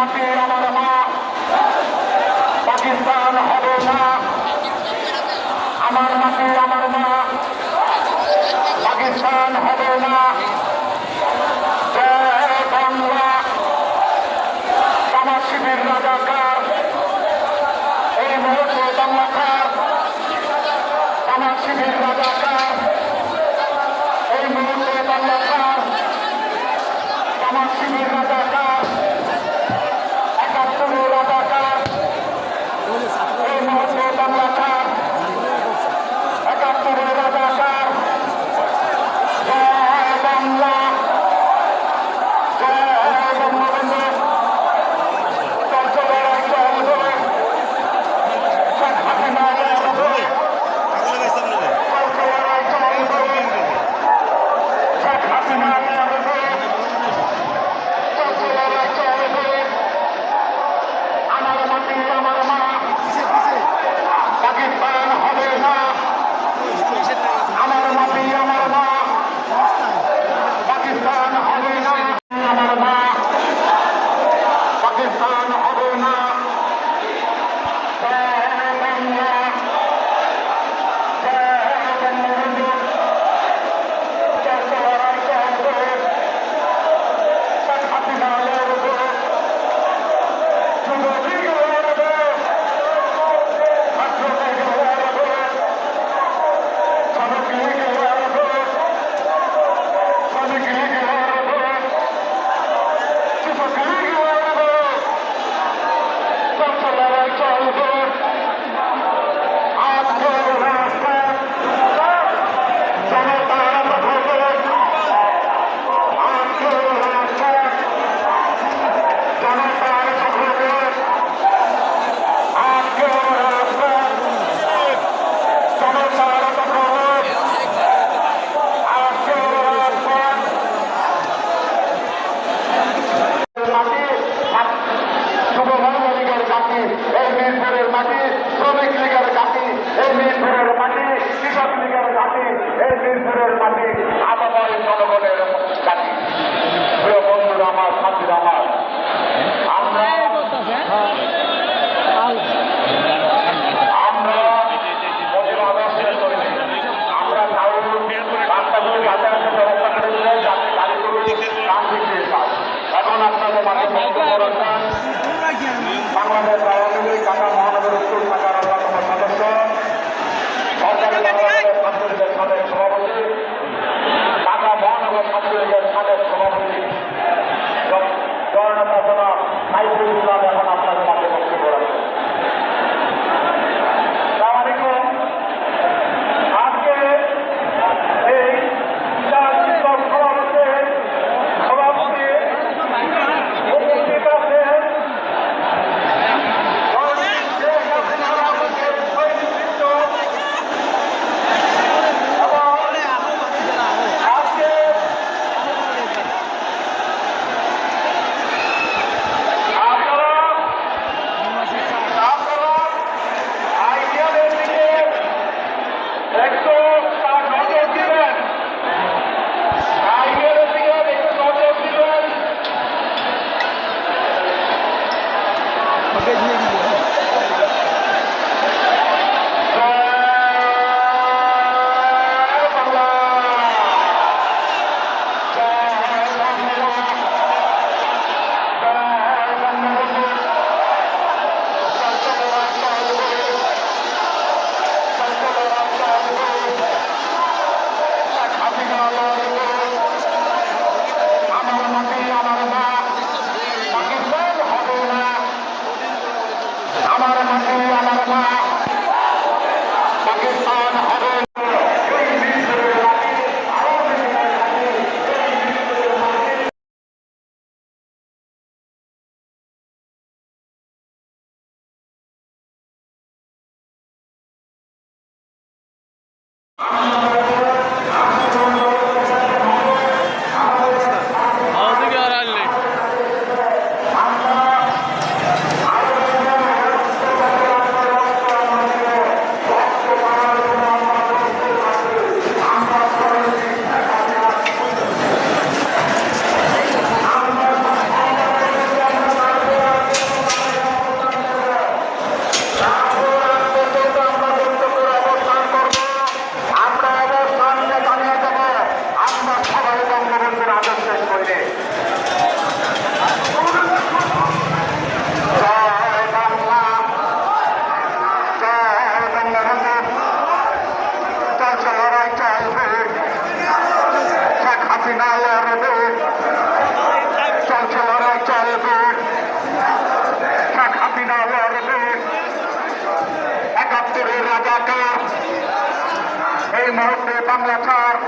মাটি আমার মা, পাকিস্তান হবে না। আমার মাটি আমার মা, পাকিস্তান হবে না। জয় বাংলা। আমার শিবির রাজাকার এই মুহূর্তে বাংলাকার। আমার শিবির রাজাকার এই মুহূর্তে বাংলাকার। আমার শিবির রাজাকার, ৭১ রাজাকার এই মুহূর্তে বাংলাকার। ৭১ রাজাকার। জয় বাংলা, জয় বঙ্গবন্ধু। চলছে লড়াই, চলবে শেখ হাসিনা লড়বে। চলছে লড়াই, চলবে শেখ হাসিনা লড়বে। চলছে লড়াই, চলবে। আমার মাটি আমার মা, পাকিস্তান হবে না। আমার মাটি আমার মা, পাকিস্তান হবে না। আমার মা, পাকিস্তান হবে না। জয় বাংলা, জয় বঙ্গবন্ধু। চলছে লড়াই, চলবে শেখ হাসিনা লড়বে। যুবলীগ লড়বে, ছাত্রলীগ লড়বে, শ্রমিক লীগ লড়বে, শ্রমিক লীগ লড়বে, কৃষক লীগ লড়বে। চলছে লড়াই, চলবে। আজকের রাস্তায় জনতার ভোটে, আজকের রাস্তায় জনতার ভোটে, আজকের রাস্তায় জনতার ভোটে, আজকের রাস্তায় মাটি, যুব মহিলা লীগের ঘাঁটি এই মিরপুরের মাটি, শ্রমিক লীগের ঘাঁটি এই মিরপুরের মাটি, কৃষক লীগের ঘাঁটি এই মিরপুরের মাটি, আবহাওয়ার জনগণের ঘাঁটি। প্রিয় বন্ধুরা আমার, সাথীরা আমার, আমরা মদিনা আদর্শের তৈরি। আমরা চাউল রাস্তাগুলি যাতায়াতের ব্যবস্থা করে দিলে যাতে গাড়িগুলো দাম দিতে চাই। এখন আপনাদের মাঝে বক্তব্য রাখেন বাংলাদেশ আওয়ামী লীগ ঢাকা মহানগর উত্তর শাখার অন্যতম সদস্য, সরকারি বাংলাদেশ ছাত্রলীগের সাবেক সভাপতি, ঢাকা মহানগর ছাত্রলীগের সাবেক সভাপতি জননেতা জনাব সাইফুল ইসলাম এখন আপনাদের মাঝে বক্তব্য রাখেন। আসসালামু আলাইকুম। আজকে এই বিশাল শিক্ষক সমাবেশের সভাপতি উপস্থিত আছেন শেখ হাসিনার আমলের শহীদ এবং আজকে আপনারা আইডিয়ালের দিকে একটু তার নজর দিবেন, আইডিয়ালের দিকে একটু নজর দিবেন। জয় বাংলা, জয় বাংলা, জয় বঙ্গবন্ধু। চলছে লড়াই, চলবে চলছে লড়াই, চলবে শেখ হাসিনা লড়বে। আমার মাটি আমার মা, পাকিস্তান হবে না। বাংলা ছাড়